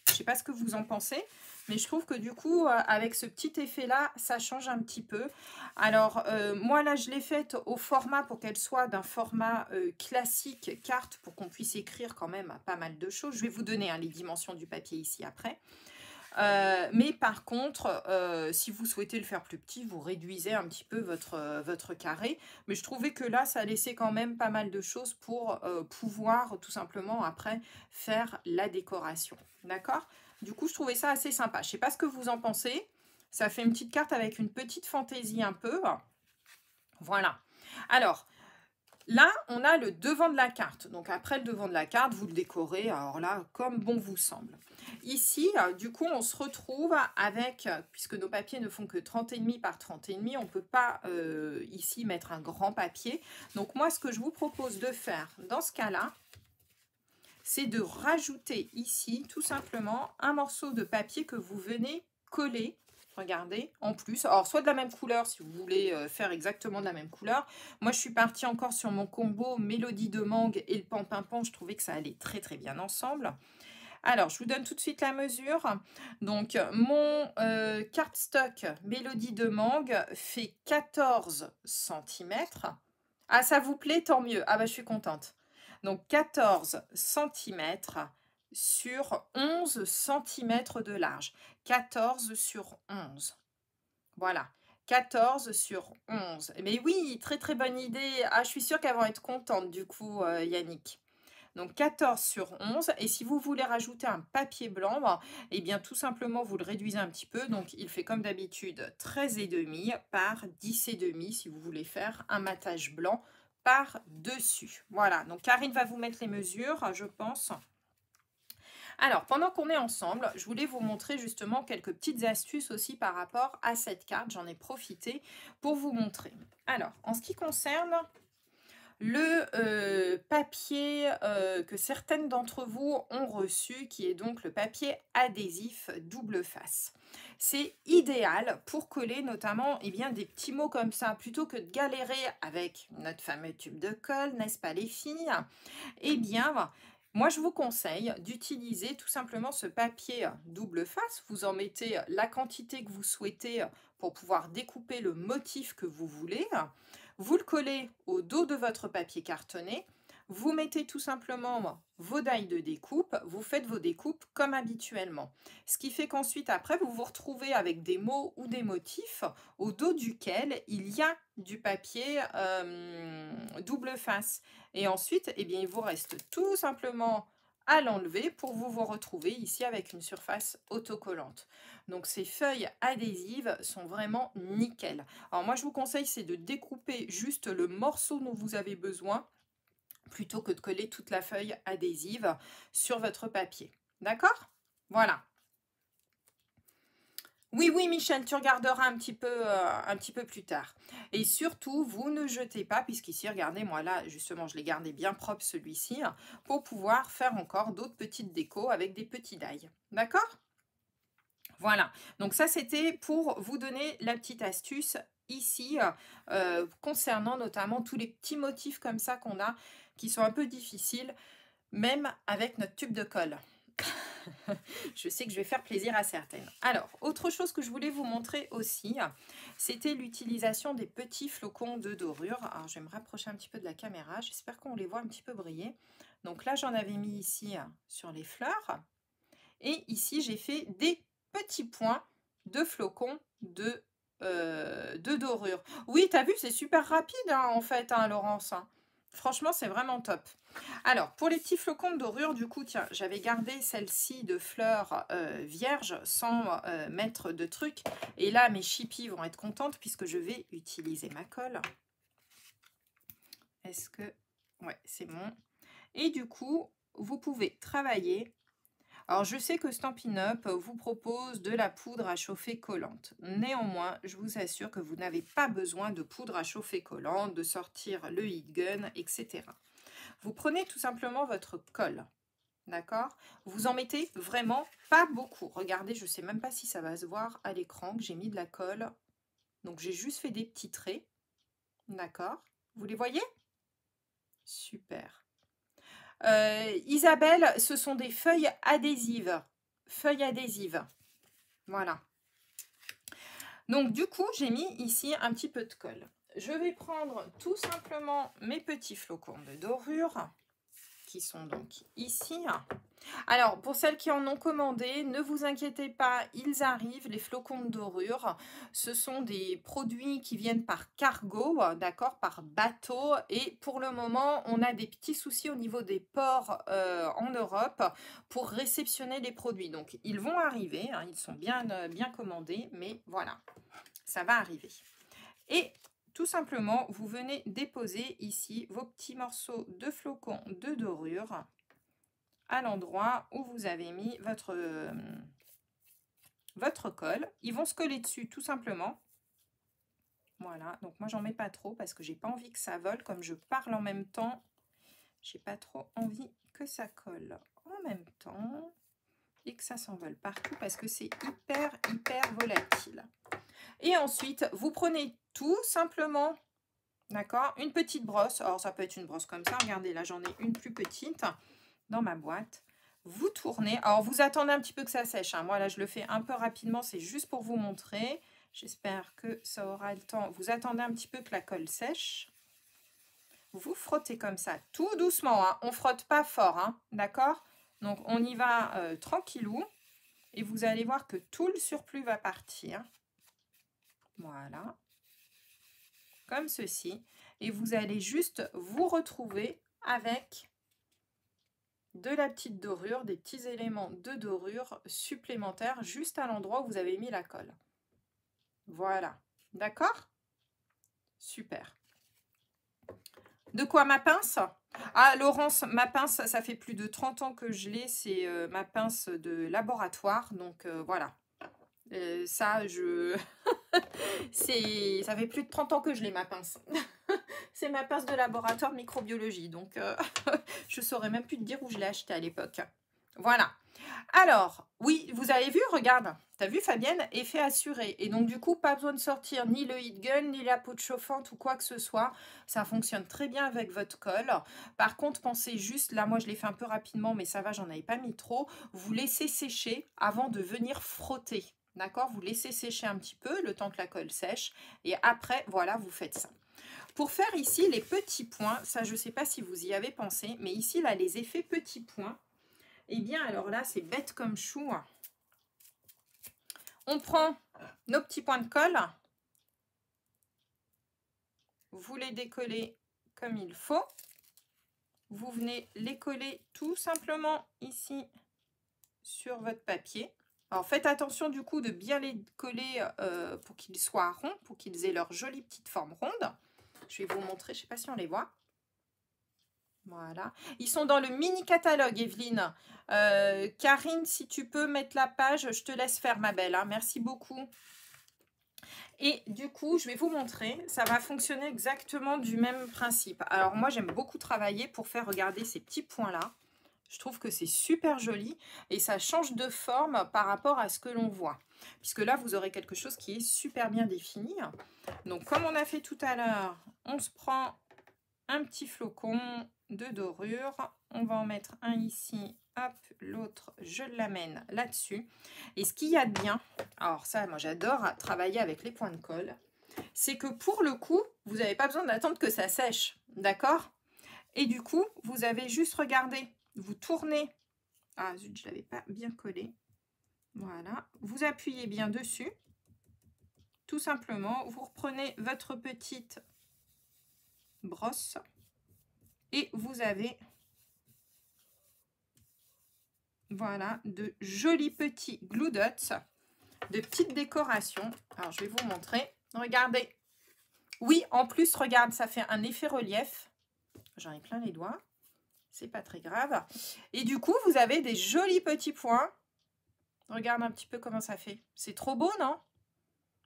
Je ne sais pas ce que vous en pensez, mais je trouve que du coup, avec ce petit effet-là, ça change un petit peu. Alors, moi là, je l'ai faite au format pour qu'elle soit d'un format classique carte pour qu'on puisse écrire quand même pas mal de choses. Je vais vous donner les dimensions du papier ici après. Mais par contre, si vous souhaitez le faire plus petit, vous réduisez un petit peu votre carré. Mais je trouvais que là, ça laissait quand même pas mal de choses pour pouvoir tout simplement après faire la décoration. D'accord? Du coup, je trouvais ça assez sympa. Je ne sais pas ce que vous en pensez. Ça fait une petite carte avec une petite fantaisie un peu. Voilà. Alors, là, on a le devant de la carte. Donc après le devant de la carte, vous le décorez, alors là, comme bon vous semble. Ici, du coup, on se retrouve avec, puisque nos papiers ne font que 30,5 par 30,5, on ne peut pas ici mettre un grand papier. Donc moi, ce que je vous propose de faire dans ce cas-là, c'est de rajouter ici, tout simplement, un morceau de papier que vous venez coller. Regardez, en plus, alors soit de la même couleur si vous voulez faire exactement de la même couleur. Moi, je suis partie encore sur mon combo Mélodie de mangue et le pan-pimpon. Je trouvais que ça allait très très bien ensemble. Alors, je vous donne tout de suite la mesure. Donc, mon cardstock Mélodie de mangue fait 14 cm. Ah, ça vous plaît? Tant mieux. Ah, bah, je suis contente. Donc, 14 cm sur 11 cm de large. 14 sur 11. Voilà. 14 sur 11. Mais oui, très très bonne idée. Ah, je suis sûre qu'elles vont être contentes du coup, Yannick. Donc 14 sur 11. Et si vous voulez rajouter un papier blanc, eh bien tout simplement vous le réduisez un petit peu. Donc il fait comme d'habitude 13,5 par 10,5 si vous voulez faire un matage blanc par-dessus. Voilà, donc Karine va vous mettre les mesures, je pense. Alors, pendant qu'on est ensemble, je voulais vous montrer justement quelques petites astuces aussi par rapport à cette carte. J'en ai profité pour vous montrer. Alors, en ce qui concerne le papier que certaines d'entre vous ont reçu, qui est donc le papier adhésif double face. C'est idéal pour coller notamment des petits mots comme ça, plutôt que de galérer avec notre fameux tube de colle, n'est-ce pas les filles? Eh bien, moi je vous conseille d'utiliser tout simplement ce papier double face. Vous en mettez la quantité que vous souhaitez pour pouvoir découper le motif que vous voulez. Vous le collez au dos de votre papier cartonné. Vous mettez tout simplement vos dailles de découpe. Vous faites vos découpes comme habituellement. Ce qui fait qu'ensuite, après, vous vous retrouvez avec des mots ou des motifs au dos duquel il y a du papier double face. Et ensuite, eh bien, il vous reste tout simplement à l'enlever pour vous retrouver ici avec une surface autocollante. Donc ces feuilles adhésives sont vraiment nickel. Alors moi je vous conseille c'est de découper juste le morceau dont vous avez besoin plutôt que de coller toute la feuille adhésive sur votre papier. D'accord? Voilà. Oui, oui, Michel, tu regarderas un petit peu plus tard. Et surtout, vous ne jetez pas, puisqu'ici, regardez, moi là, justement, je l'ai gardé bien propre celui-ci, pour pouvoir faire encore d'autres petites décos avec des petits die. D'accord? Voilà. Donc ça, c'était pour vous donner la petite astuce ici, concernant notamment tous les petits motifs comme ça qu'on a, qui sont un peu difficiles, même avec notre tube de colle. Je sais que je vais faire plaisir à certaines. Alors, autre chose que je voulais vous montrer aussi, c'était l'utilisation des petits flocons de dorure. Alors, je vais me rapprocher un petit peu de la caméra. J'espère qu'on les voit un petit peu briller. Donc là, j'en avais mis ici sur les fleurs. Et ici, j'ai fait des petits points de flocons de dorure. Oui, tu as vu, c'est super rapide en fait, Laurence. Franchement, c'est vraiment top. Alors, pour les petits flocons de dorure, du coup, tiens, j'avais gardé celle-ci de fleurs vierges sans mettre de trucs. Et là, mes chippies vont être contentes puisque je vais utiliser ma colle. Est-ce que... Ouais, c'est bon. Et du coup, vous pouvez travailler. Alors, je sais que Stampin' Up vous propose de la poudre à chauffer collante. Néanmoins, je vous assure que vous n'avez pas besoin de poudre à chauffer collante, de sortir le heat gun, etc. Vous prenez tout simplement votre colle. D'accord? Vous en mettez vraiment pas beaucoup. Regardez, je ne sais même pas si ça va se voir à l'écran que j'ai mis de la colle. Donc, j'ai juste fait des petits traits. D'accord? Vous les voyez? Super. Isabelle, ce sont des feuilles adhésives. Feuilles adhésives. Voilà. Donc, du coup, j'ai mis ici un petit peu de colle. Je vais prendre tout simplement mes petits flocons de dorure qui sont donc ici. Alors, pour celles qui en ont commandé, ne vous inquiétez pas, ils arrivent, les flocons de dorure. Ce sont des produits qui viennent par cargo, d'accord, par bateau. Et pour le moment, on a des petits soucis au niveau des ports en Europe pour réceptionner les produits. Donc, ils vont arriver, hein, ils sont bien, bien commandés, mais voilà, ça va arriver. Et tout simplement, vous venez déposer ici vos petits morceaux de flocons de dorure à l'endroit où vous avez mis votre colle. Ils vont se coller dessus tout simplement. Voilà, donc moi j'en mets pas trop parce que j'ai pas envie que ça vole. Comme je parle en même temps, j'ai pas trop envie que ça colle en même temps et que ça s'envole partout parce que c'est hyper volatile. Et ensuite, vous prenez tout simplement, d'accord, une petite brosse. Alors ça peut être une brosse comme ça, regardez là j'en ai une plus petite dans ma boîte. Vous tournez, alors vous attendez un petit peu que ça sèche, hein. Moi là je le fais un peu rapidement, c'est juste pour vous montrer. J'espère que ça aura le temps. Vous attendez un petit peu que la colle sèche. Vous frottez comme ça, tout doucement, hein. On ne frotte pas fort, hein, d'accord? Donc on y va tranquillou et vous allez voir que tout le surplus va partir. Voilà, comme ceci. Et vous allez juste vous retrouver avec de la petite dorure, des petits éléments de dorure supplémentaires juste à l'endroit où vous avez mis la colle. Voilà, d'accord? Super. De quoi ma pince? Ah, Laurence, ma pince, ça fait plus de 30 ans que je l'ai, c'est ma pince de laboratoire, donc voilà. Ça fait plus de 30 ans que je l'ai, ma pince. C'est ma pince de laboratoire de microbiologie, donc je saurais même plus te dire où je l'ai acheté à l'époque. Voilà. Alors, oui, vous avez vu, regarde, t'as vu Fabienne, effet assuré. Et donc du coup, pas besoin de sortir ni le heat gun, ni la peau de chauffante ou quoi que ce soit. Ça fonctionne très bien avec votre colle. Par contre, pensez juste, là moi je l'ai fait un peu rapidement, mais ça va, j'en avais pas mis trop. Vous laissez sécher avant de venir frotter. D'accord? Vous laissez sécher un petit peu, le temps que la colle sèche. Et après, voilà, vous faites ça. Pour faire ici les petits points, ça je ne sais pas si vous y avez pensé, mais ici là, les effets petits points, eh bien, alors là, c'est bête comme chou. On prend nos petits points de colle. Vous les décollez comme il faut. Vous venez les coller tout simplement ici sur votre papier. Alors, faites attention du coup de bien les coller pour qu'ils soient ronds, pour qu'ils aient leur jolie petite forme ronde. Je vais vous montrer, je ne sais pas si on les voit. Voilà. Ils sont dans le mini catalogue, Evelyne. Karine, si tu peux mettre la page, je te laisse faire, ma belle, hein. Merci beaucoup. Et du coup, je vais vous montrer. Ça va fonctionner exactement du même principe. Alors moi, j'aime beaucoup travailler pour faire regarder ces petits points-là. Je trouve que c'est super joli et ça change de forme par rapport à ce que l'on voit. Puisque là, vous aurez quelque chose qui est super bien défini. Donc, comme on a fait tout à l'heure, on se prend un petit flocon de dorure. On va en mettre un ici. Hop, l'autre, je l'amène là-dessus. Et ce qu'il y a de bien, alors ça, moi j'adore travailler avec les points de colle, c'est que pour le coup, vous n'avez pas besoin d'attendre que ça sèche. D'accord? Et du coup, vous avez juste regardé, vous tournez. Ah zut, je ne l'avais pas bien collé. Voilà, vous appuyez bien dessus. Tout simplement, vous reprenez votre petite brosse et vous avez, voilà, de jolis petits glue dots, de petites décorations. Alors, je vais vous montrer. Regardez. Oui, en plus, regarde, ça fait un effet relief. J'en ai plein les doigts. C'est pas très grave. Et du coup, vous avez des jolis petits points. Regarde un petit peu comment ça fait. C'est trop beau, non?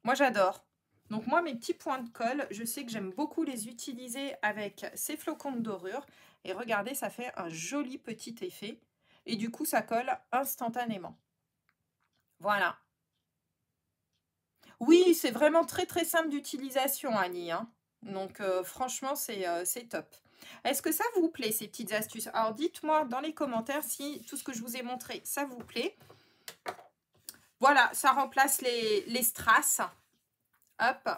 Moi, j'adore. Donc, moi, mes petits points de colle, je sais que j'aime beaucoup les utiliser avec ces flocons de dorure. Et regardez, ça fait un joli petit effet. et du coup, ça colle instantanément. Voilà. Oui, c'est vraiment très très simple d'utilisation, Annie, hein. Donc franchement, c'est top. Est-ce que ça vous plaît, ces petites astuces? Alors dites-moi dans les commentaires si tout ce que je vous ai montré, ça vous plaît. Voilà, ça remplace les strass. Hop.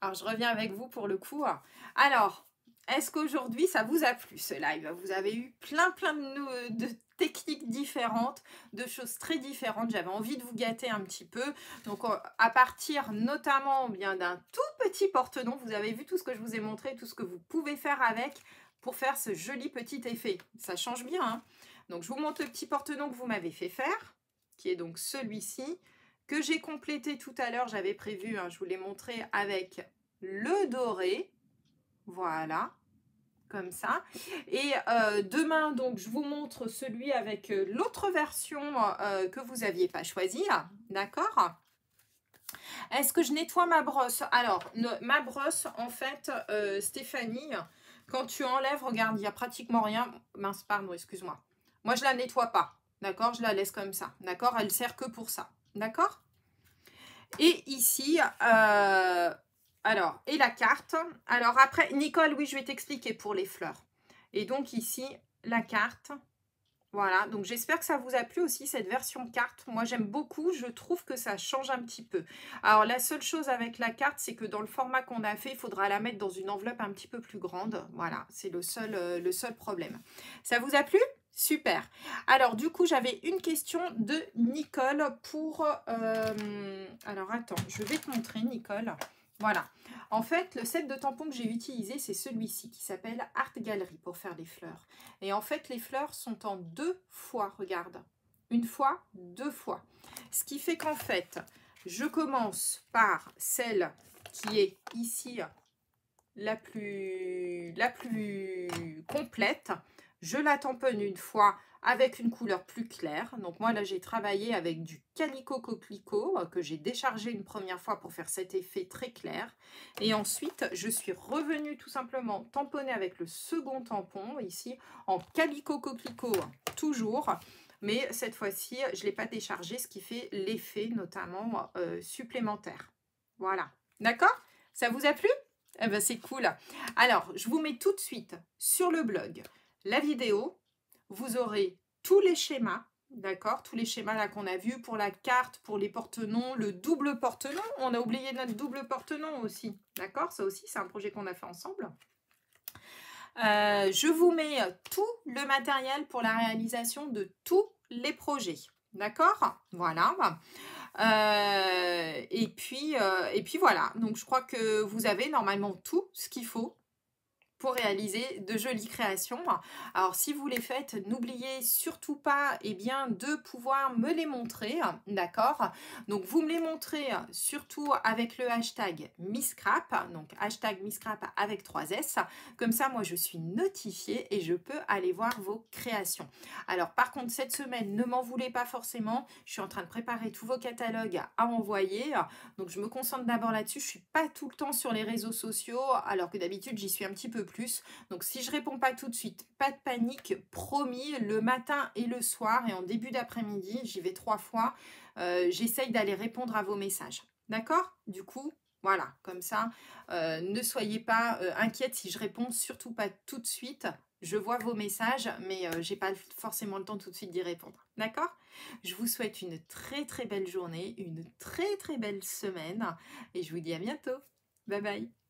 Alors je reviens avec vous pour le coup. Alors, est-ce qu'aujourd'hui ça vous a plu ce live? Vous avez eu plein de techniques différentes, de choses très différentes. J'avais envie de vous gâter un petit peu. Donc à partir notamment bien d'un tout petit porte-nom, vous avez vu tout ce que je vous ai montré, tout ce que vous pouvez faire avec pour faire ce joli petit effet. Ça change bien, hein. Donc je vous montre le petit porte-nom que vous m'avez fait faire, qui est donc celui-ci, que j'ai complété tout à l'heure. J'avais prévu, hein, je vous l'ai montré avec le doré. Voilà, comme ça. Et demain, donc, je vous montre celui avec l'autre version que vous n'aviez pas choisie. D'accord? Est-ce que je nettoie ma brosse? Alors, ma brosse, en fait, Stéphanie, quand tu enlèves, regarde, il n'y a pratiquement rien. Mince, pardon, excuse-moi. Moi, je la nettoie pas. D'accord? Je la laisse comme ça. D'accord? Elle sert que pour ça. D'accord? Et ici, alors, et la carte. Alors après, Nicole, oui, je vais t'expliquer pour les fleurs. Et donc ici, la carte. Voilà, donc j'espère que ça vous a plu aussi, cette version carte. Moi, j'aime beaucoup, je trouve que ça change un petit peu. Alors, la seule chose avec la carte, c'est que dans le format qu'on a fait, il faudra la mettre dans une enveloppe un petit peu plus grande. Voilà, c'est le seul problème. Ça vous a plu? Super. Alors, du coup, j'avais une question de Nicole pour... alors, attends, je vais te montrer, Nicole. Voilà. En fait, le set de tampons que j'ai utilisé, c'est celui-ci qui s'appelle Art Gallery pour faire les fleurs. Et en fait, les fleurs sont en 2 fois, regarde. Une fois, 2 fois. Ce qui fait qu'en fait, je commence par celle qui est ici la plus complète. Je la tamponne une fois avec une couleur plus claire. Donc moi là j'ai travaillé avec du Calico Coquelicot que j'ai déchargé une première fois pour faire cet effet très clair. Et ensuite je suis revenue tout simplement tamponner avec le second tampon ici en Calico Coquelicot toujours. Mais cette fois-ci je ne l'ai pas déchargé, ce qui fait l'effet notamment supplémentaire. Voilà. D'accord? Ça vous a plu? Eh ben, c'est cool. Alors, je vous mets tout de suite sur le blog la vidéo. Vous aurez tous les schémas, d'accord? Tous les schémas là qu'on a vus pour la carte, pour les porte-noms, le double porte-nom. On a oublié notre double porte-nom aussi, d'accord? Ça aussi, c'est un projet qu'on a fait ensemble. Je vous mets tout le matériel pour la réalisation de tous les projets, d'accord? Voilà. Et puis voilà, donc je crois que vous avez normalement tout ce qu'il faut pour réaliser de jolies créations. Alors si vous les faites, n'oubliez surtout pas bien, de pouvoir me les montrer, d'accord? Donc vous me les montrez surtout avec le hashtag Misscrap, donc hashtag Misscrap avec 3 S. Comme ça, moi je suis notifiée et je peux aller voir vos créations. Alors par contre, cette semaine, ne m'en voulez pas forcément, je suis en train de préparer tous vos catalogues à envoyer, donc je me concentre d'abord là-dessus. Je ne suis pas tout le temps sur les réseaux sociaux, alors que d'habitude j'y suis un petit peu plus. Donc si je réponds pas tout de suite, pas de panique, promis, le matin et le soir et en début d'après-midi, j'y vais 3 fois, j'essaye d'aller répondre à vos messages. D'accord? Du coup, voilà, comme ça, ne soyez pas inquiète si je réponds surtout pas tout de suite. Je vois vos messages, mais j'ai pas forcément le temps tout de suite d'y répondre. D'accord? Je vous souhaite une très très belle journée, une très très belle semaine et je vous dis à bientôt. Bye bye.